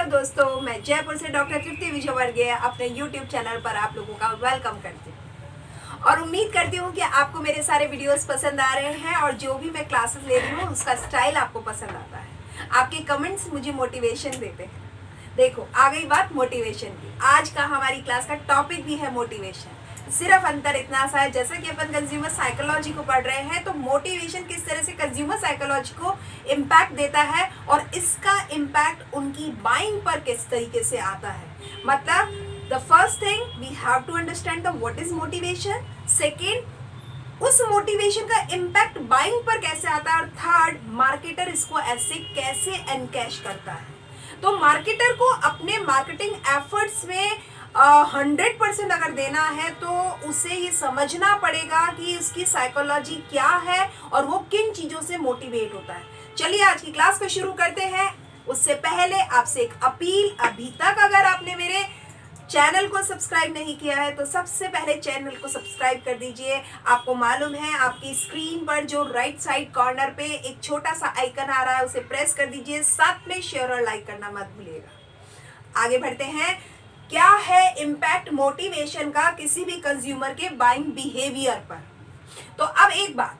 Hello दोस्तों, मैं जयपुर से डॉक्टर तृप्ति विजयवर्गीय अपने यूट्यूब चैनल पर आप लोगों का वेलकम करती हूँ और उम्मीद करती हूँ कि आपको मेरे सारे वीडियोस पसंद आ रहे हैं और जो भी मैं क्लासेस ले रही हूँ उसका स्टाइल आपको पसंद आता है। आपके कमेंट्स मुझे मोटिवेशन देते हैं। देखो, आ गई बात मोटिवेशन की। आज का हमारी क्लास का टॉपिक भी है मोटिवेशन। सिर्फ अंतर इतना सा है, जैसा कि अपन कंज्यूमर साइकोलॉजी को पढ़ रहे हैं, तो मोटिवेशन किस तरह से कंज्यूमर साइकोलॉजी को इम्पैक्ट देता है और इसका इम्पैक्ट उनकी बाइंग पर किस तरीके से आता है। मतलब the first thing we have to understand the what is motivation, second उस मोटिवेशन का इम्पैक्ट बाइंग पर कैसे आता है, और थर्ड मार्केटर इसको ऐसे कैसे एनकैश करता है। तो मार्केटर को अपने मार्केटिंग एफर्ट्स में 100% अगर देना है तो उसे ये समझना पड़ेगा कि इसकी साइकोलॉजी क्या है और वो किन चीज़ों से मोटिवेट होता है। चलिए आज की क्लास को शुरू करते हैं। उससे पहले आपसे एक अपील, अभी तक अगर आपने मेरे चैनल को सब्सक्राइब नहीं किया है तो सबसे पहले चैनल को सब्सक्राइब कर दीजिए। आपको मालूम है आपकी स्क्रीन पर जो राइट साइड कॉर्नर पे एक छोटा सा आइकन आ रहा है उसे प्रेस कर दीजिए। साथ में शेयर और लाइक करना मत भूलिएगा। आगे बढ़ते हैं। क्या है इम्पैक्ट मोटिवेशन का किसी भी कंज्यूमर के बाइंग बिहेवियर पर। तो अब एक बात,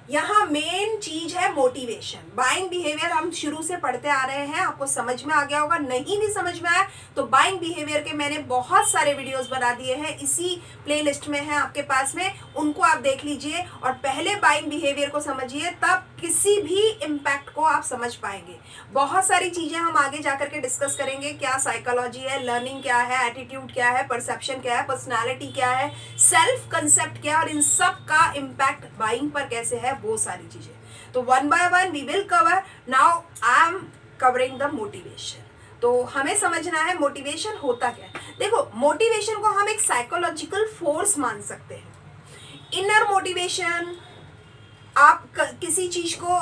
यहाँ मेन चीज है मोटिवेशन। बाइंग बिहेवियर हम शुरू से पढ़ते आ रहे हैं, आपको समझ में आ गया होगा। नहीं समझ में आया तो बाइंग बिहेवियर के मैंने बहुत सारे वीडियोस बना दिए हैं, इसी प्लेलिस्ट में है आपके पास में, उनको आप देख लीजिए और पहले बाइंग बिहेवियर को समझिए, तब किसी भी इम्पैक्ट को आप समझ पाएंगे। बहुत सारी चीजें हम आगे जाकर के डिस्कस करेंगे, क्या साइकोलॉजी है, लर्निंग क्या है, एटीट्यूड क्या है, परसेप्शन क्या है, पर्सनैलिटी क्या है, सेल्फ कंसेप्ट क्या है और इन सब का इम्पैक्ट बाइंग पर कैसे है, वो सारी चीजें। तो one by one we will cover. Now I am covering the motivation. तो हमें समझना है मोटिवेशन होता क्या है। देखो, मोटिवेशन को हम एक साइकोलॉजिकल फोर्स मान सकते हैं। इनर मोटिवेशन, आप किसी चीज को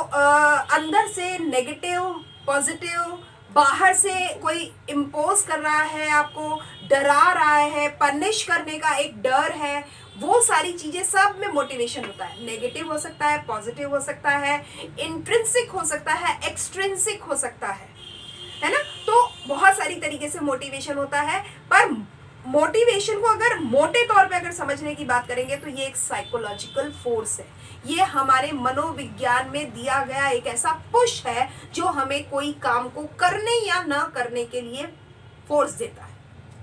अंदर से नेगेटिव, पॉजिटिव, बाहर से कोई इम्पोज कर रहा है, आपको डरा रहा है, पनिश करने का एक डर है, वो सारी चीजें सब में मोटिवेशन होता है। नेगेटिव हो सकता है, पॉजिटिव हो सकता है, इंट्रिंसिक हो सकता है, एक्सट्रिंसिक हो सकता है ना। तो बहुत सारी तरीके से मोटिवेशन होता है, पर मोटिवेशन को अगर मोटे तौर पे अगर समझने की बात करेंगे तो ये एक साइकोलॉजिकल फोर्स है। ये हमारे मनोविज्ञान में दिया गया एक ऐसा पुश है जो हमें कोई काम को करने या ना करने के लिए फोर्स देता है,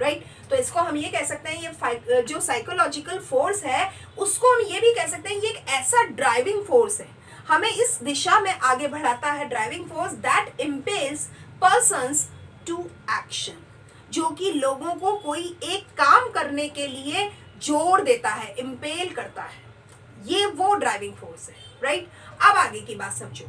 राइट। तो इसको हम ये कह सकते हैं, ये जो साइकोलॉजिकल फोर्स है उसको हम ये भी कह सकते हैं ये एक ऐसा ड्राइविंग फोर्स है, हमें इस दिशा में आगे बढ़ाता है। Driving force that impels persons to action, जो कि लोगों को कोई एक काम करने के लिए जोर देता है, इम्पेल करता है। ये वो ड्राइविंग फोर्स है, राइट। अब आगे की बात समझो।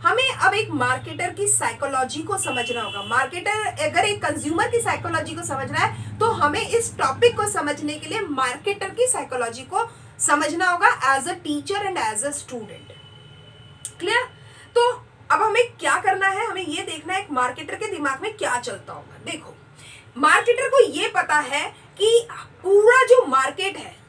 हमें अब एक मार्केटर की साइकोलॉजी को समझना होगा। मार्केटर, अगर एक कंज्यूमर की साइकोलॉजी को समझना है तो हमें इस टॉपिक को समझने के लिए मार्केटर की साइकोलॉजी को समझना होगा as a teacher and as a student. Clear. तो अब हमें क्या करना है, हमें ये देखना है एक मार्केटर के दिमाग में क्या चलता होगा। देखो, मार्केटर को ये पता है कि पूरा जो मार्केट है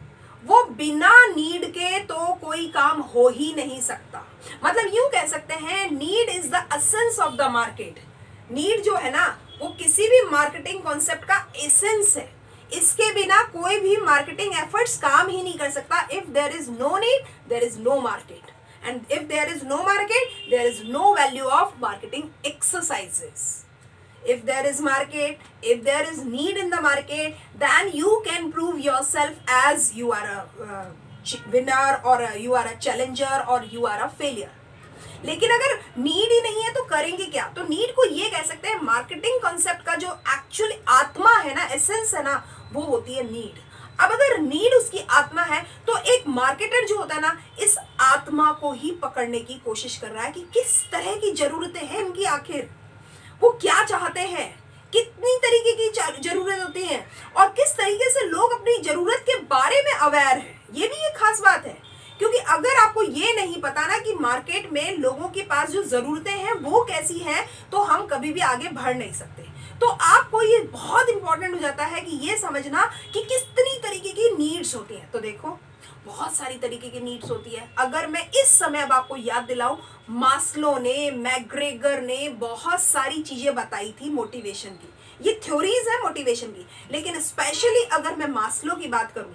वो बिना नीड के तो कोई काम हो ही नहीं सकता। मतलब यूं कह सकते हैं, need is the essence of the market. Need जो है ना वो किसी भी मार्केटिंग कॉन्सेप्ट का एसेंस है। इसके बिना कोई भी मार्केटिंग एफर्ट्स काम ही नहीं कर सकता। If there is no need there is no market, and if there is no market there is no value of marketing exercises. If there is market, if there is need in the market, then you can prove yourself as you are a winner or you are a challenger or you are a failure. लेकिन अगर need ही नहीं है तो करेंगे क्या। तो need को ये कह सकते हैं, मार्केटिंग कॉन्सेप्ट का जो एक्चुअल आत्मा है ना, एसेंस है ना, वो होती है नीड। अब अगर नीड उसकी आत्मा है तो एक मार्केटर जो होता है ना, इस आत्मा को ही पकड़ने की कोशिश कर रहा है कि किस तरह की जरूरतें हैं इनकी, आखिर वो क्या चाहते हैं, कितनी तरीके की जरूरत होती है और किस तरीके से लोग अपनी जरूरत के बारे में अवेयर हैं। ये भी एक खास बात है, क्योंकि अगर आपको ये नहीं पता ना कि मार्केट में लोगों के पास जो जरूरतें हैं वो कैसी हैं, तो हम कभी भी आगे बढ़ नहीं सकते। तो आपको ये बहुत इंपॉर्टेंट हो जाता है कि ये समझना कि कितनी तरीके की नीड्स होती हैं। तो देखो, बहुत सारी तरीके की नीड्स होती है। अगर मैं इस समय अब आपको याद दिलाऊं, मास्लो ने, मैग्रेगर ने बहुत सारी चीजें बताई थी मोटिवेशन की। ये थ्योरीज है मोटिवेशन की, लेकिन स्पेशली अगर मैं मास्लो की बात करूं,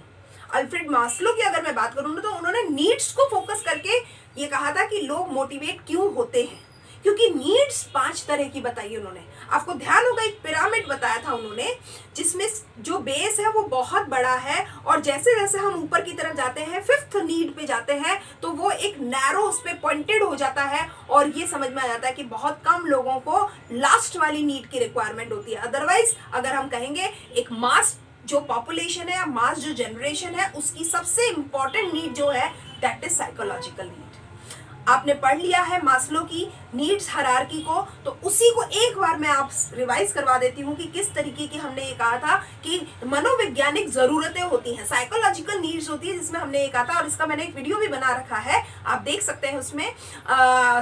अल्फ्रेड मास्लो की अगर मैं बात करूं ना, तो उन्होंने नीड्स को फोकस करके ये कहा था कि लोग मोटिवेट क्यों होते हैं, क्योंकि नीड्स 5 तरह की बताई उन्होंने। आपको ध्यान होगा एक पिरामिड बताया था उन्होंने, जिसमें जो बेस है वो बहुत बड़ा है, और जैसे जैसे हम ऊपर की तरफ जाते हैं, 5th नीड पे जाते हैं, तो वो एक नैरो उस पे पॉइंटेड हो जाता है, और ये समझ में आ जाता है कि बहुत कम लोगों को लास्ट वाली नीड की रिक्वायरमेंट होती है। अदरवाइज अगर हम कहेंगे एक मास जो पॉपुलेशन है या मास जो जनरेशन है, उसकी सबसे इंपॉर्टेंट नीड जो है दैट इज साइकोलॉजिकल नीड। आपने पढ़ लिया है मास्लो की नीड्स हायरार्की को, तो उसी को एक बार मैं आप रिवाइज करवा देती हूँ कि किस तरीके की हमने ये कहा था कि मनोवैज्ञानिक जरूरतें होती हैं, साइकोलॉजिकल नीड्स होती है, जिसमें हमने ये कहा था, और इसका मैंने एक वीडियो भी बना रखा है, आप देख सकते हैं, उसमें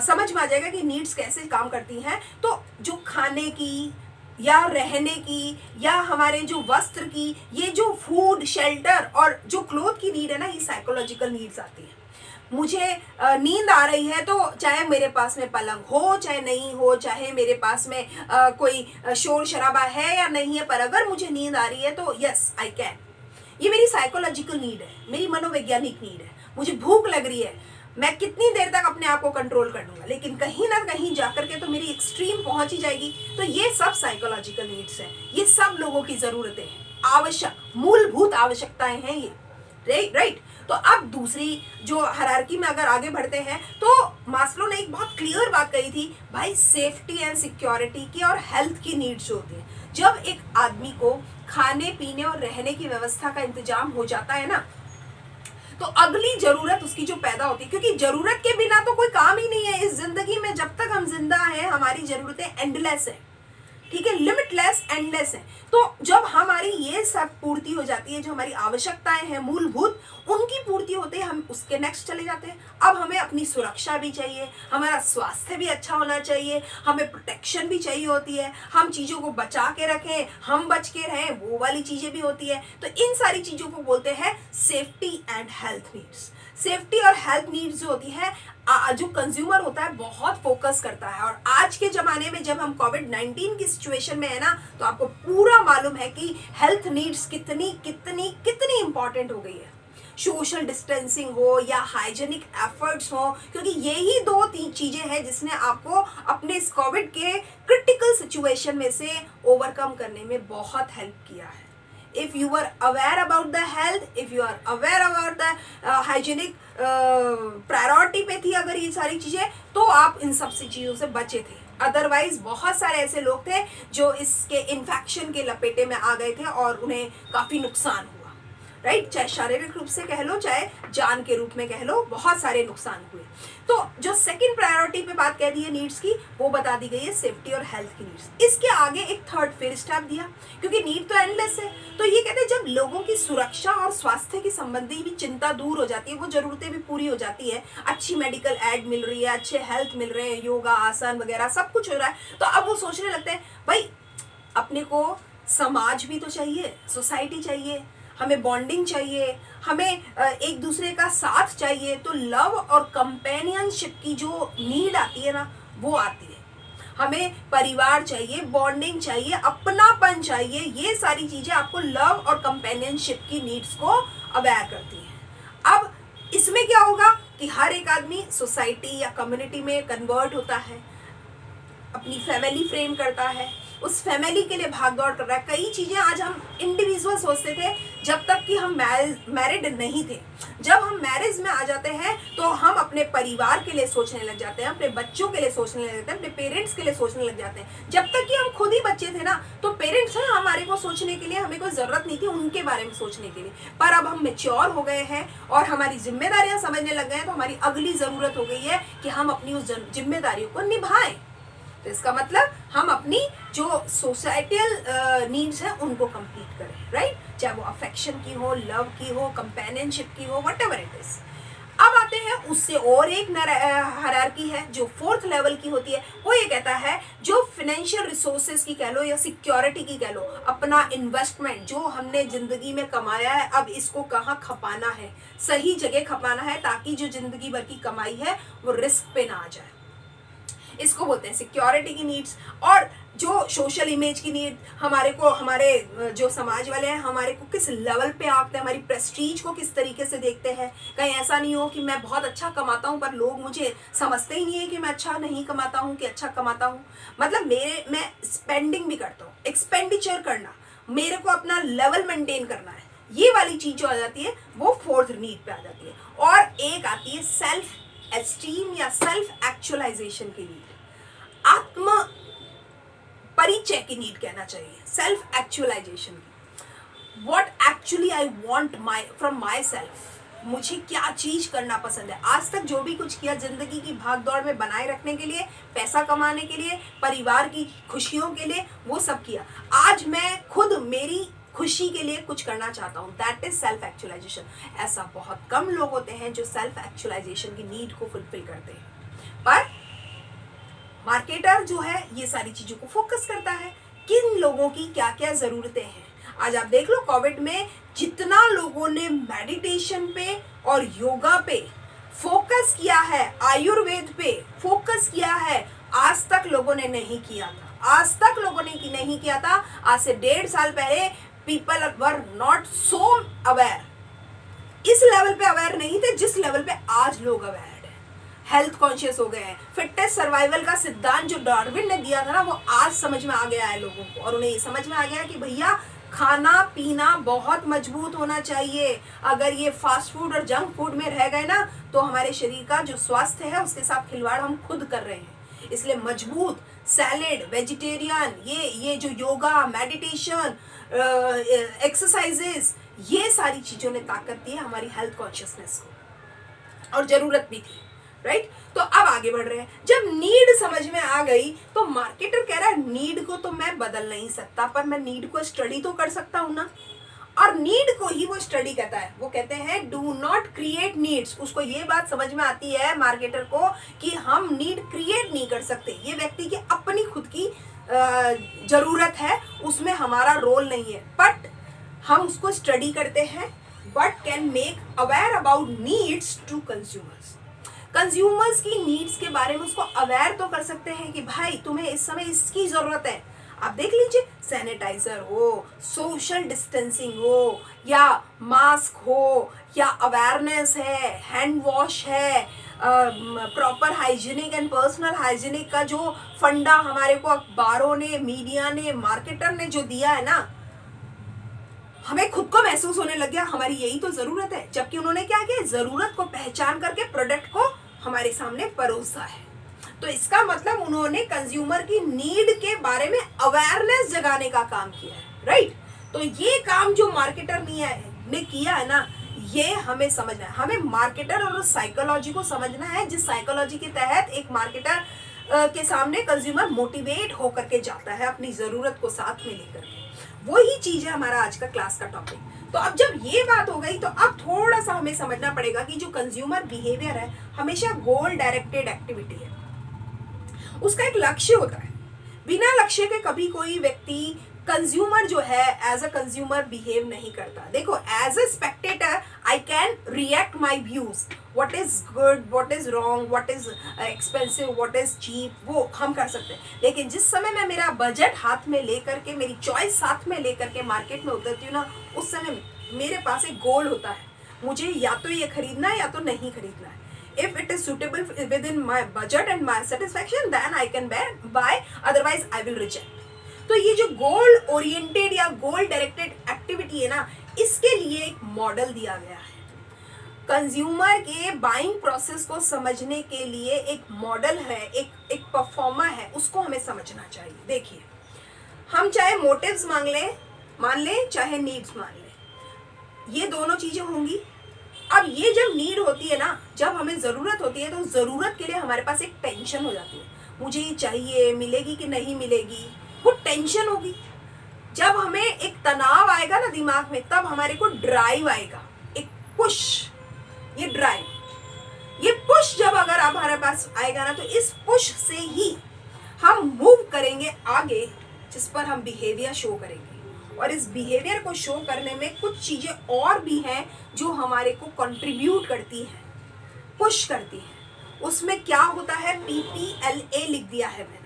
समझ में आ जाएगा कि नीड्स कैसे काम करती हैं। तो जो खाने की या रहने की या हमारे जो वस्त्र की, ये जो फूड, शेल्टर और जो क्लोथ की नीड है ना, ये साइकोलॉजिकल नीड्स आती है। मुझे नींद आ रही है, तो चाहे मेरे पास में पलंग हो चाहे नहीं हो, चाहे मेरे पास में कोई शोर शराबा है या नहीं है, पर अगर मुझे नींद आ रही है तो यस आई कैन। ये मेरी साइकोलॉजिकल नीड है, मेरी मनोवैज्ञानिक नीड है। मुझे भूख लग रही है, मैं कितनी देर तक अपने आप को कंट्रोल कर लूंगा, लेकिन कहीं ना कहीं जाकर के तो मेरी एक्सट्रीम पहुंच ही जाएगी। तो ये सब साइकोलॉजिकल नीड्स है, ये सब लोगों की जरूरतें हैं, आवश्यक मूलभूत आवश्यकताएं हैं ये, राइट। तो अब दूसरी जो हायरार्की में अगर आगे बढ़ते हैं, तो मास्लो ने एक बहुत क्लियर बात कही थी, भाई सेफ्टी एंड सिक्योरिटी की और हेल्थ की नीड्स होती है। जब एक आदमी को खाने पीने और रहने की व्यवस्था का इंतजाम हो जाता है ना, तो अगली जरूरत उसकी जो पैदा होती है, क्योंकि जरूरत के बिना तो कोई काम ही नहीं है इस जिंदगी में। जब तक हम जिंदा हैं, हमारी जरूरतें एंडलेस है, ठीक है, लिमिटलेस, एंडलेस है। तो जब हमारी ये सब पूर्ति हो जाती है, जो हमारी आवश्यकताएं हैं मूलभूत, उनकी पूर्ति होते ही हम उसके नेक्स्ट चले जाते हैं। अब हमें अपनी सुरक्षा भी चाहिए, हमारा स्वास्थ्य भी अच्छा होना चाहिए, हमें प्रोटेक्शन भी चाहिए होती है, हम चीज़ों को बचा के रखें, हम बच के रहें, वो वाली चीज़ें भी होती है। तो इन सारी चीज़ों को बोलते हैं safety and health needs. Safety और हेल्थ नीड्स जो होती है, जो कंज्यूमर होता है बहुत फोकस करता है। और आज के ज़माने में जब हम कोविड-19 की सिचुएशन में है ना, तो आपको पूरा मालूम है कि हेल्थ नीड्स कितनी कितनी कितनी इंपॉर्टेंट हो गई है। सोशल डिस्टेंसिंग हो या हाइजेनिक एफर्ट्स हो, क्योंकि यही 2-3 चीज़ें हैं जिसने आपको अपने इस कोविड के क्रिटिकल सिचुएशन में से ओवरकम करने में बहुत हेल्प किया है। If you were aware about the health, if you are aware about the hygienic priority पे थी अगर ये सारी चीज़ें, तो आप इन सब सी चीज़ों से बचे थे। अदरवाइज बहुत सारे ऐसे लोग थे जो इसके इन्फेक्शन के लपेटे में आ गए थे और उन्हें काफ़ी नुकसान हुआ, राइट। चाहे शारीरिक रूप से कह लो, चाहे जान के रूप में कह लो, बहुत सारे नुकसान हुए। तो जो सेकंड प्रायोरिटी पे बात कह दी है नीड्स की, वो बता दी गई है सेफ्टी और हेल्थ की नीड्स। इसके आगे एक थर्ड फिर स्टेप दिया, क्योंकि नीड तो एंडलेस है। तो ये कहते हैं जब लोगों की सुरक्षा और स्वास्थ्य की संबंधी भी चिंता दूर हो जाती है, वो जरूरतें भी पूरी हो जाती है, अच्छी मेडिकल एड मिल रही है, अच्छे हेल्थ मिल रहे हैं, योगा आसन वगैरह सब कुछ हो रहा है, तो अब वो सोचने लगते हैं भाई अपने को समाज भी तो चाहिए, सोसाइटी चाहिए, हमें बॉन्डिंग चाहिए, हमें एक दूसरे का साथ चाहिए। तो लव और कंपेनियनशिप की जो नीड आती है ना, वो आती है। हमें परिवार चाहिए, बॉन्डिंग चाहिए, अपनापन चाहिए, ये सारी चीज़ें आपको लव और कंपेनियनशिप की नीड्स को अवेयर करती हैं। अब इसमें क्या होगा कि हर एक आदमी सोसाइटी या कम्युनिटी में कन्वर्ट होता है, अपनी फैमिली फ्रेम करता है, उस फैमिली के लिए भाग दौड़ कर रहा है। कई चीज़ें आज हम इंडिविजुअल सोचते थे जब तक कि हम मैरिड नहीं थे। जब हम मैरिज में आ जाते हैं तो हम अपने परिवार के लिए सोचने लग जाते हैं, अपने बच्चों के लिए सोचने लग जाते हैं, अपने पेरेंट्स के लिए सोचने लग जाते हैं। जब तक कि हम खुद ही बच्चे थे ना, तो पेरेंट्स हैं हमारे को सोचने के लिए, हमें कोई ज़रूरत नहीं थी उनके बारे में सोचने के लिए। पर अब हम मैच्योर हो गए हैं और हमारी जिम्मेदारियाँ समझने लग गए हैं, तो हमारी अगली ज़रूरत हो गई है कि हम अपनी उस जिम्मेदारियों को निभाएं। तो इसका मतलब हम अपनी जो सोसाइटल नीड्स हैं उनको कंप्लीट करें, राइट। चाहे वो अफेक्शन की हो, लव की हो, कंपेनियनशिप की हो, व्हाटएवर इट इज। अब आते हैं उससे और एक हायरार्की है जो 4th लेवल की होती है। वो ये कहता है जो फाइनेंशियल रिसोर्सेज की कह लो या सिक्योरिटी की कह लो, अपना इन्वेस्टमेंट जो हमने जिंदगी में कमाया है अब इसको कहाँ खपाना है, सही जगह खपाना है ताकि जो जिंदगी भर की कमाई है वो रिस्क पे ना आ जाए। इसको बोलते हैं सिक्योरिटी की नीड्स। और जो सोशल इमेज की नीड, हमारे को हमारे जो समाज वाले हैं हमारे को किस लेवल पे आते हैं, हमारी प्रेस्टीज को किस तरीके से देखते हैं। कहीं ऐसा नहीं हो कि मैं बहुत अच्छा कमाता हूँ पर लोग मुझे समझते ही नहीं है कि मैं अच्छा नहीं कमाता हूँ कि अच्छा कमाता हूँ। मतलब मैं स्पेंडिंग भी करता हूँ, एक्सपेंडिचर करना, मेरे को अपना लेवल मेंटेन करना है, ये वाली चीज जो आ जाती है वो 4th नीड पे आ जाती है। और एक आती है सेल्फ एस्टीम या सेल्फ एक्चुअलाइजेशन की नीड, आत्म परिचय की नीड कहना चाहिए, सेल्फ एक्चुअलाइजेशन की। What actually I want from my self, मुझे क्या चीज करना पसंद है। आज तक जो भी कुछ किया जिंदगी की भाग दौड़ में बनाए रखने के लिए, पैसा कमाने के लिए, परिवार की खुशियों के लिए, वो सब किया। आज मैं खुद मेरी खुशी के लिए कुछ करना चाहता हूँ, दैट इज सेल्फ एक्चुअलाइजेशन। ऐसा बहुत कम लोग होते हैं जो सेल्फ एक्चुअलाइजेशन की नीड को फुलफिल करते हैं। पर मार्केटर जो है ये सारी चीजों को फोकस करता है, किन लोगों की क्या क्या जरूरतें हैं। आज आप देख लो कोविड में जितना लोगों ने मेडिटेशन पे और योगा पे फोकस किया है, आयुर्वेद पे फोकस किया है, आज तक लोगों ने नहीं किया था। आज तक लोगों ने नहीं किया था। आज से 1.5 साल पहले people were not so aware, इस लेवल पे अवेयर नहीं थे जिस लेवल पे आज लोग अवेयर है, हेल्थ कॉन्शियस हो गए हैं। फिटनेस सर्वाइवल का सिद्धांत जो डार्विन ने दिया था ना, वो आज समझ में आ गया है लोगों को, और उन्हें ये समझ में आ गया कि भैया खाना पीना बहुत मजबूत होना चाहिए। अगर ये फास्ट फूड और जंक फूड में रह गए ना तो हमारे शरीर का जो स्वास्थ्य है उसके साथ खिलवाड़ हम खुद कर रहे हैं। इसलिए मजबूत सैलेड, वेजिटेरियन, ये जो योगा, मेडिटेशन, एक्सरसाइजेस, ये सारी चीजों ने ताकत दी है हमारी हेल्थ कॉन्शियसनेस को, और जरूरत भी थी, राइट। तो अब आगे बढ़ रहे हैं। जब नीड समझ में आ गई तो मार्केटर कह रहा है नीड को तो मैं बदल नहीं सकता पर मैं नीड को स्टडी तो कर सकता हूं ना। और नीड को ही वो स्टडी कहता है। वो कहते हैं डू नॉट क्रिएट नीड्स। उसको ये बात समझ में आती है मार्केटर को कि हम नीड क्रिएट नहीं कर सकते, ये व्यक्ति की अपनी खुद की जरूरत है, उसमें हमारा रोल नहीं है। बट हम उसको स्टडी करते हैं, but can make aware about needs to consumers. Consumers की नीड्स के बारे में उसको अवेयर तो कर सकते हैं कि भाई तुम्हें इस समय इसकी जरूरत है। आप देख लीजिए, सैनिटाइजर हो, सोशल डिस्टेंसिंग हो, या मास्क हो, या अवेयरनेस है, हैंड वॉश है, proper hygienic and personal hygienic का जो फंडा हमारे को अखबारों ने, मीडिया ने, मार्केटर ने जो दिया है ना, हमें खुद को महसूस होने लग गया हमारी यही तो जरूरत है। जबकि उन्होंने क्या किया, जरूरत को पहचान करके प्रोडक्ट को हमारे सामने परोसा है। तो इसका मतलब उन्होंने कंज्यूमर की नीड के बारे में अवेयरनेस जगाने का काम किया है, राइट। तो ये काम जो मार्केटर ने किया है ना, ये हमें समझना है। हमें मार्केटर और उस साइकोलॉजी को समझना है जिस साइकोलॉजी के तहत एक मार्केटर के सामने कंज्यूमर मोटिवेट होकर के जाता है अपनी जरूरत को साथ में लेकर के। वही चीज है हमारा आज का क्लास का टॉपिक। तो अब जब ये बात हो गई तो अब थोड़ा सा हमें समझना पड़ेगा कि जो कंज्यूमर बिहेवियर है हमेशा गोल डायरेक्टेड एक्टिविटी है, उसका एक लक्ष्य होता है। बिना लक्ष्य के कभी कोई व्यक्ति कंज्यूमर जो है एज अ कंज्यूमर बिहेव नहीं करता। देखो, as a spectator I can react my views, what is good, what is wrong, what is expensive, what is cheap, वो हम कर सकते हैं। लेकिन जिस समय मैं मेरा बजट हाथ में लेकर के, मेरी चॉइस साथ में लेकर के मार्केट में उतरती हूँ ना, उस समय मेरे पास एक गोल होता है, मुझे या तो ये खरीदना है या तो नहीं खरीदना है। If it is suitable within my budget and my satisfaction, then I can buy, otherwise I will reject. तो ये जो गोल ओरिएंटेड या गोल डायरेक्टेड एक्टिविटी है ना, इसके लिए एक मॉडल दिया गया है। कंज्यूमर के बाइंग प्रोसेस को समझने के लिए एक मॉडल है, एक परफॉर्मर है, उसको हमें समझना चाहिए। देखिए, हम चाहे मोटिव्स मान लें चाहे नीड्स मान लें, ये दोनों चीजें होंगी। अब ये जब नीड होती है ना, जब हमें जरूरत होती है, तो जरूरत के लिए हमारे पास एक टेंशन हो जाती है, मुझे ये चाहिए, मिलेगी कि नहीं मिलेगी, वो टेंशन होगी। जब हमें एक तनाव आएगा ना दिमाग में, तब हमारे को ड्राइव आएगा, एक पुश, ये ड्राइव। ये पुश जब अगर आप हमारे पास आएगा ना, तो इस पुश से ही हम मूव करेंगे आगे, जिस पर हम बिहेवियर शो करेंगे। और इस बिहेवियर को शो करने में कुछ चीजें और भी हैं जो हमारे को कंट्रीब्यूट करती हैं, पुश करती हैं। उसमें क्या होता है, PPLA लिख दिया है मैंने।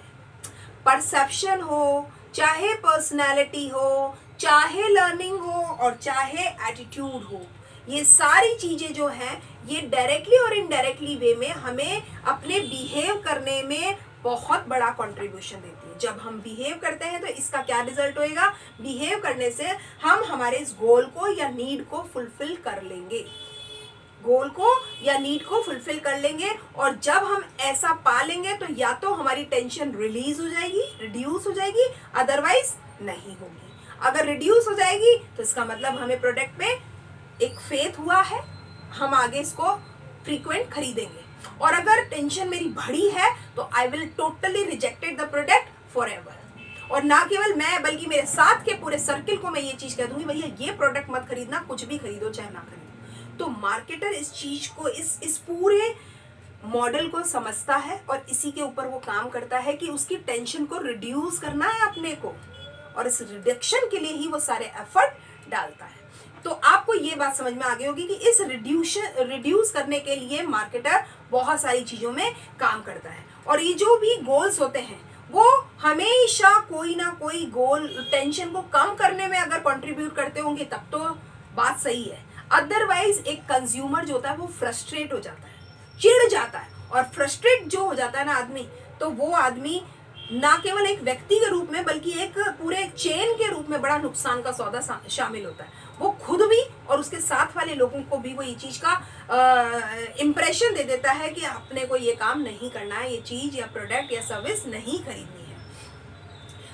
परसेप्शन हो, चाहे पर्सनैलिटी हो, चाहे लर्निंग हो, और चाहे एटीट्यूड हो, ये सारी चीजें जो हैं ये डायरेक्टली और इनडायरेक्टली वे में हमें अपने बिहेव करने में बहुत बड़ा कंट्रीब्यूशन देती है। जब हम बिहेव करते हैं तो इसका क्या रिजल्ट होएगा, बिहेव करने से हम हमारे इस गोल को या नीड को फुलफिल कर लेंगे, गोल को या नीड को फुलफिल कर लेंगे। और जब हम ऐसा पा लेंगे तो या तो हमारी टेंशन रिलीज हो जाएगी, रिड्यूस हो जाएगी, अदरवाइज नहीं होगी। अगर रिड्यूस हो जाएगी तो इसका मतलब हमें प्रोडक्ट पे एक फेथ हुआ है, हम आगे इसको फ्रीक्वेंट खरीदेंगे। और अगर टेंशन मेरी बढ़ी है तो I will totally rejected the product for ever. और ना केवल मैं, बल्कि मेरे साथ के पूरे सर्किल को मैं ये चीज कह दूंगी, भैया ये प्रोडक्ट मत खरीदना, कुछ भी खरीदो चाहे ना खरीदो। तो मार्केटर इस चीज को, इस पूरे मॉडल को समझता है और इसी के ऊपर वो काम करता है कि उसकी टेंशन को रिड्यूस करना है अपने को, और इस रिडक्शन के लिए ही वो सारे एफर्ट डालता है। तो आपको ये बात समझ में आ गई होगी कि इस रिड्यूस करने के लिए मार्केटर बहुत सारी चीजों में काम करता है। और ये जो भी गोल्स होते हैं वो हमेशा कोई ना कोई गोल टेंशन को कम करने में अगर कंट्रीब्यूट करते होंगे तब तो बात सही है। अदरवाइज एक कंज्यूमर जो होता है वो फ्रस्ट्रेट हो जाता है, चिढ़ जाता है। और फ्रस्ट्रेट जो हो जाता है ना आदमी, तो वो आदमी ना केवल एक व्यक्ति के रूप में बल्कि एक पूरे चेन के रूप में बड़ा नुकसान का सौदा शामिल होता है। वो खुद भी और उसके साथ वाले लोगों को भी वो ये चीज का इम्प्रेशन दे देता है कि अपने को ये काम नहीं करना है, ये चीज या प्रोडक्ट या सर्विस नहीं खरीदनी है।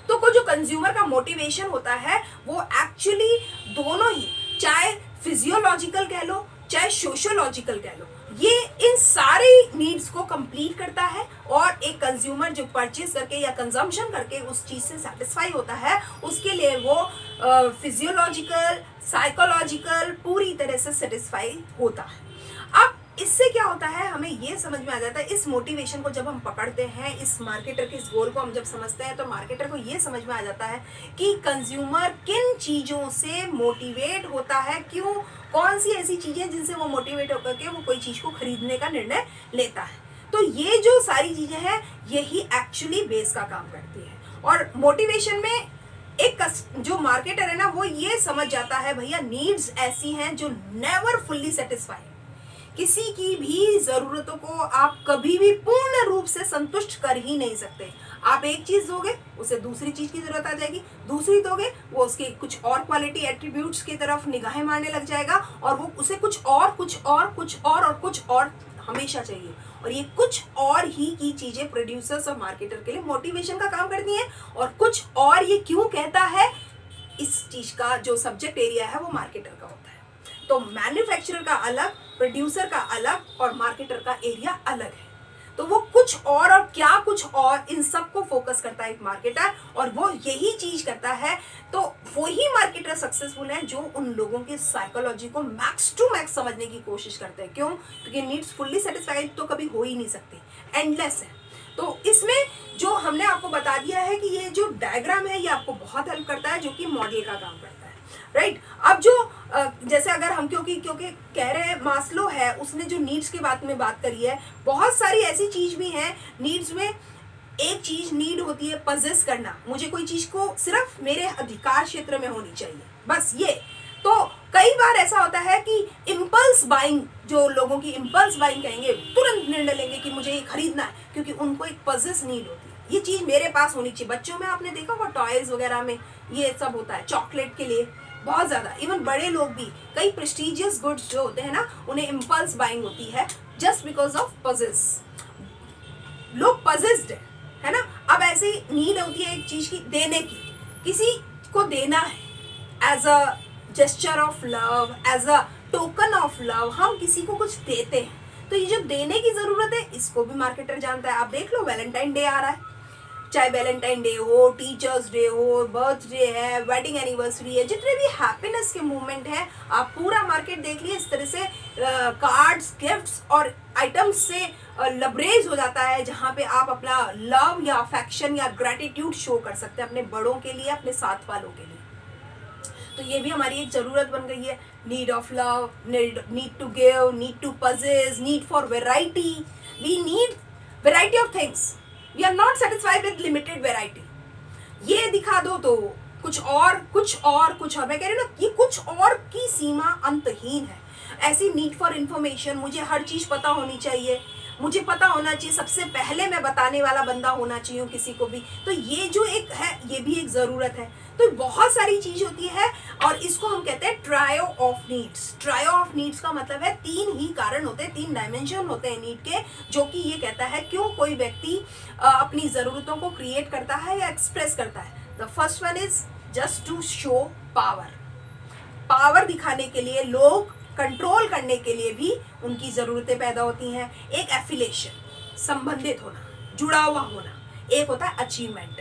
तो को जो कंज्यूमर का मोटिवेशन होता है वो एक्चुअली दोनों ही, चाहे फिजियोलॉजिकल कह लो चाहे सोशियोलॉजिकल कह लो, ये इन सारे नीड्स को कंप्लीट करता है। और एक कंज्यूमर जो परचेज करके या कंजम्पशन करके उस चीज से सेटिस्फाई होता है, उसके लिए वो फिजियोलॉजिकल साइकोलॉजिकल पूरी तरह से सेटिस्फाई होता है। अब इससे क्या होता है, हमें ये समझ में आ जाता है, इस मोटिवेशन को जब हम पकड़ते हैं, इस मार्केटर के इस गोल को हम जब समझते हैं, तो मार्केटर को ये समझ में आ जाता है कि कंज्यूमर किन चीज़ों से मोटिवेट होता है, क्यों, कौन सी ऐसी चीज़ें जिनसे वो मोटिवेट होकर के वो कोई चीज़ को खरीदने का निर्णय लेता है। तो ये जो सारी चीज़ें हैं यही एक्चुअली बेस का काम करती है। और मोटिवेशन में एक जो मार्केटर है ना वो ये समझ जाता है, भैया नीड्स ऐसी हैं जो नेवर फुल्ली सेटिस्फाई, किसी की भी जरूरतों को आप कभी भी पूर्ण रूप से संतुष्ट कर ही नहीं सकते। आप एक चीज दोगे उसे दूसरी चीज की जरूरत आ जाएगी, दूसरी दोगे वो उसके कुछ और क्वालिटी एट्रीब्यूट्स की तरफ निगाहें मारने लग जाएगा, और वो उसे कुछ और कुछ और कुछ और कुछ और हमेशा चाहिए। और ये कुछ और ही की चीजें प्रोड्यूसर्स और मार्केटर के लिए मोटिवेशन का काम करती हैं। और कुछ और ये क्यों कहता है, इस चीज का जो सब्जेक्ट एरिया है वो मार्केटर का होता है। तो मैन्युफैक्चरर का अलग, प्रोड्यूसर का अलग और मार्केटर का एरिया अलग है। तो वो कुछ और क्या कुछ और इन सब को फोकस करता है एक मार्केटर, और वो यही चीज करता है। तो वही मार्केटर सक्सेसफुल है जो उन लोगों की साइकोलॉजी को मैक्स टू मैक्स समझने की कोशिश करते हैं। क्यों? क्योंकि नीड्स फुल्ली सेटिस्फाइड तो कभी हो ही नहीं सकती, एंडलेस है। तो इसमें जो हमने आपको बता दिया है कि ये जो डायग्राम है ये आपको बहुत हेल्प करता है, जो कि मॉडल का काम करता है, राइट। अब जो जैसे अगर हम क्योंकि कह रहे हैं मास्लो है, उसने जो नीड्स के बात में बात करी है, बहुत सारी ऐसी चीज भी हैं नीड्स में। एक चीज नीड होती है पजेस करना, मुझे कोई चीज को सिर्फ मेरे अधिकार क्षेत्र में होनी चाहिए, बस ये। तो कई बार ऐसा होता है कि इम्पल्स बाइंग, जो लोगों की इम्पल्स बाइंग कहेंगे, तुरंत निर्णय लेंगे कि मुझे ये खरीदना है, क्योंकि उनको एक पजेस नीड होती है, ये चीज मेरे पास होनी चाहिए। बच्चों में आपने देखा होगा टॉयज वगैरह में ये सब होता है, चॉकलेट के लिए बहुत ज्यादा। इवन बड़े लोग भी, कई प्रेस्टिजियस गुड्स जो होते हैं ना, उन्हें इम्पल्स बाइंग होती है जस्ट बिकॉज ऑफ पजेस। लोग पजेस्ड है ना। अब ऐसी नीड होती है एक चीज की देने की, किसी को देना है as a gesture of love, as a token of love, हम किसी को कुछ देते हैं। तो ये जो देने की जरूरत है इसको भी मार्केटर जानता है। आप देख लो वैलेंटाइन डे आ रहा है, चाहे वैलेंटाइन डे हो, टीचर्स डे हो, बर्थडे है, वेडिंग एनिवर्सरी है, जितने भी हैप्पीनेस के मूवमेंट है, आप पूरा मार्केट देख लिए इस तरह से कार्ड्स, गिफ्ट्स और आइटम्स से लबरेज हो जाता है, जहाँ पे आप अपना लव या अफेक्शन या ग्रेटिट्यूड शो कर सकते हैं अपने बड़ों के लिए, अपने साथ वालों के लिए। तो ये भी हमारी एक ज़रूरत बन गई है, need of love, need to give, need to possess, need for variety. We need variety of things, we are not satisfied with limited variety. ये दिखा दो तो कुछ और कुछ और कुछ और, मैं कह रही हूँ ना, ये कुछ और की सीमा अंतहीन है। ऐसी नीड फॉर इन्फॉर्मेशन, मुझे हर चीज़ पता होनी चाहिए, मुझे पता होना चाहिए, सबसे पहले मैं बताने वाला बंदा होना चाहिए किसी को भी। तो ये जो एक है, ये भी एक ज़रूरत है। तो बहुत सारी चीज़ होती है और इसको हम कहते हैं trio of needs. Trio of needs का मतलब है 3 ही कारण होते हैं, 3 डायमेंशन होते हैं नीड के, जो कि ये कहता है क्यों कोई व्यक्ति अपनी ज़रूरतों को क्रिएट करता है या एक्सप्रेस करता है। The first one is just to show power. Power दिखाने के लिए, लोग कंट्रोल करने के लिए भी उनकी ज़रूरतें पैदा होती हैं। एक एफिलेशन, संबंधित होना, जुड़ा हुआ होना। एक होता है अचीवमेंट,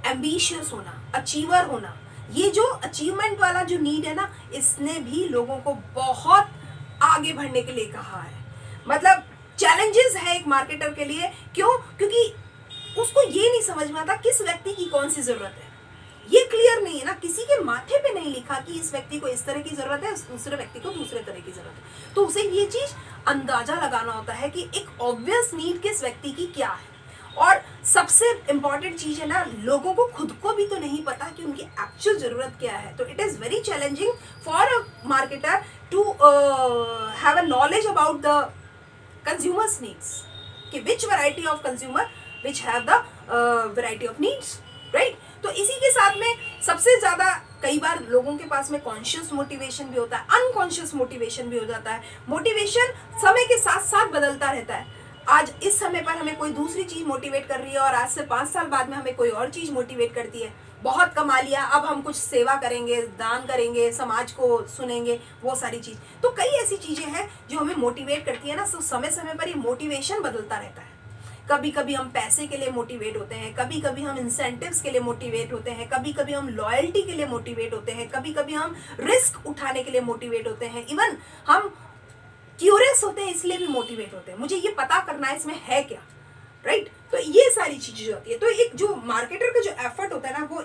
एम्बिशियस होना, अचीवर होना। ये जो अचीवमेंट वाला जो नीड है ना, इसने भी लोगों को बहुत आगे बढ़ने के लिए कहा है। मतलब चैलेंजेस है एक मार्केटर के लिए। क्यों? क्योंकि उसको ये नहीं समझ में आता किस व्यक्ति की कौन सी ज़रूरत है। ये क्लियर नहीं है ना, किसी के माथे पे नहीं लिखा कि इस व्यक्ति को इस तरह की ज़रूरत है, दूसरे व्यक्ति को दूसरे तरह की ज़रूरत है। तो उसे ये चीज़ अंदाज़ा लगाना होता है कि एक ऑब्वियस नीड किस व्यक्ति की क्या है। और सबसे इम्पॉर्टेंट चीज़ है ना, लोगों को खुद को भी तो नहीं पता कि उनकी एक्चुअल ज़रूरत क्या है। तो it is very challenging for a marketer to have a knowledge about the consumers needs, कि which variety of consumer which have the variety of needs, right. तो इसी के साथ में सबसे ज़्यादा कई बार लोगों के पास में कॉन्शियस मोटिवेशन भी होता है, अनकॉन्शियस मोटिवेशन भी हो जाता है। मोटिवेशन समय के साथ साथ बदलता रहता है। आज इस समय पर हमें कोई दूसरी चीज़ मोटिवेट कर रही है और आज से 5 साल बाद में हमें कोई और चीज़ मोटिवेट करती है। बहुत कमा लिया, अब हम कुछ सेवा करेंगे, दान करेंगे, समाज को सुनेंगे, वो सारी चीज़। तो कई ऐसी चीज़ें हैं जो हमें मोटिवेट करती है ना, तो समय समय पर ये मोटिवेशन बदलता रहता है। कभी कभी हम पैसे के लिए मोटिवेट होते हैं, कभी कभी हम इंसेंटिव्स के लिए मोटिवेट होते हैं, कभी कभी हम लॉयल्टी के लिए मोटिवेट होते हैं, कभी कभी हम रिस्क उठाने के लिए मोटिवेट होते हैं, इवन हम क्यूरियस होते हैं इसलिए भी मोटिवेट होते हैं, मुझे ये पता करना है इसमें है क्या, राइट। तो ये सारी चीज़ें होती है। तो एक जो मार्केटर का जो एफर्ट होता है ना, वो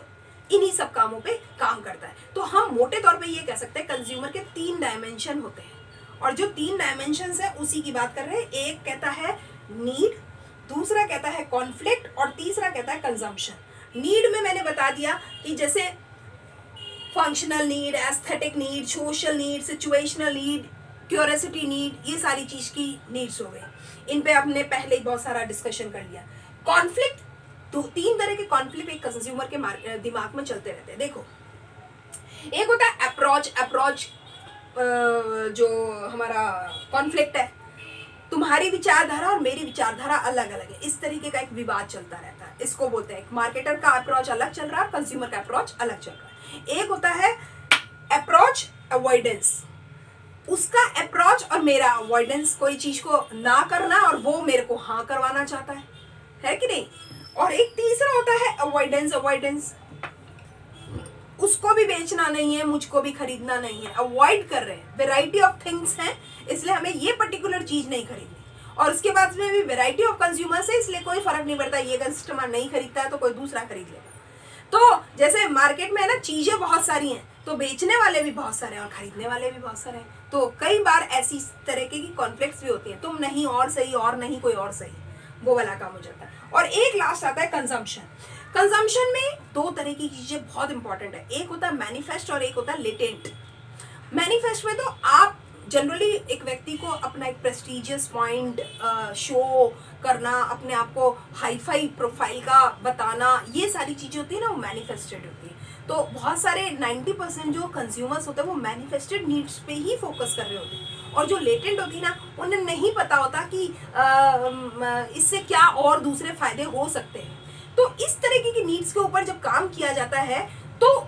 इन्हीं सब कामों पे काम करता है। तो हम मोटे तौर पे ये कह सकते हैं कंज्यूमर के 3 डायमेंशन होते हैं, और जो 3 डायमेंशन है उसी की बात कर रहे हैं। एक कहता है नीड, दूसरा कहता है कॉन्फ्लिक्ट, और तीसरा कहता है कंजम्पशन। नीड में मैंने बता दिया कि जैसे functional need, aesthetic need, social need, situational need, curiosity need, ये सारी चीज की नीड्स हो गई। इन पे हमने पहले ही बहुत सारा डिस्कशन कर लिया। कॉन्फ्लिक्ट, तो 3 तरह के कॉन्फ्लिक्ट एक कंज्यूमर के दिमाग में चलते रहते हैं। देखो, एक होता है अप्रोच जो हमारा कॉन्फ्लिक्ट है, तुम्हारी विचारधारा और मेरी विचारधारा अलग अलग है, इस तरीके का एक विवाद चलता रहता है। इसको बोलते हैं, मार्केटर का अप्रोच अलग चल रहा है, कंज्यूमर का अप्रोच अलग चल रहा है। एक होता है अप्रोच अवॉइडेंस, उसका अप्रोच और मेरा अवॉइडेंस, कोई चीज को ना करना और वो मेरे को हाँ करवाना चाहता है कि नहीं। और एक तीसरा होता है अवॉइडेंस, उसको भी बेचना नहीं है, मुझको भी खरीदना नहीं है, अवॉइड कर रहे हैं। वेराइटी ऑफ थिंग्स हैं, इसलिए हमें ये पर्टिकुलर चीज नहीं खरीदनी, और उसके बाद में भी वेराइटी ऑफ कंज्यूमर्स है, इसलिए कोई फर्क नहीं पड़ता, ये कस्टमर नहीं खरीदता है तो कोई दूसरा खरीद लेगा। तो जैसे मार्केट में है ना, चीजें बहुत सारी हैं, तो बेचने वाले भी बहुत सारे हैं और खरीदने वाले भी बहुत सारे हैं। तो कई बार ऐसी तरह की कॉन्फ्लिक्ट्स भी होती हैं, तुम नहीं और सही, और नहीं कोई और सही, वो वाला काम हो जाता है। और एक लास्ट आता है कंजम्पशन। कंजम्पशन में 2 तरह की चीजें बहुत इंपॉर्टेंट है, एक होता है मैनिफेस्ट और एक होता है लेटेंट। मैनिफेस्ट में तो आप जनरली एक व्यक्ति को अपना एक प्रेस्टिजियस पॉइंट शो करना, अपने आप को हाई फाई प्रोफाइल का बताना, ये सारी चीज़ें होती है ना, वो मैनिफेस्टेड होती है। तो बहुत सारे 90% जो कंज्यूमर्स होते हैं वो मैनिफेस्टेड नीड्स पे ही फोकस कर रहे होते हैं, और जो लेटेंट होती है ना, उन्हें नहीं पता होता कि इससे क्या और दूसरे फायदे हो सकते हैं। तो इस तरीके की नीड्स के ऊपर जब काम किया जाता है तो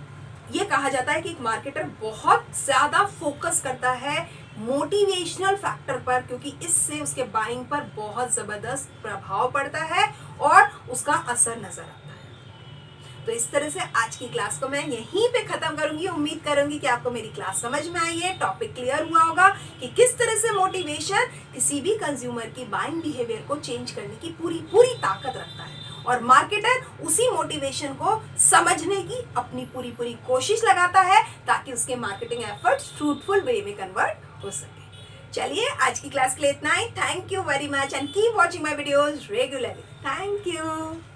ये कहा जाता है कि एक मार्केटर बहुत ज़्यादा फोकस करता है मोटिवेशनल फैक्टर पर, क्योंकि इससे उसके बाइंग पर बहुत ज़बरदस्त प्रभाव पड़ता है और उसका असर नज़र आता है। तो इस तरह से आज की क्लास को मैं यहीं पे खत्म करूंगी। उम्मीद करूंगी कि आपको मेरी क्लास समझ में आई है, टॉपिक क्लियर हुआ होगा कि किस तरह से मोटिवेशन किसी भी कंज्यूमर की बाइंग बिहेवियर को चेंज करने की पूरी ताकत रखता है और मार्केटर उसी मोटिवेशन को समझने की अपनी पूरी कोशिश लगाता है ताकि उसके मार्केटिंग एफर्ट्स फ्रूटफुल वे में कन्वर्ट हो सके। चलिए आज की क्लास के लिए इतना ही। Thank you very much and keep watching my videos regularly. Thank you.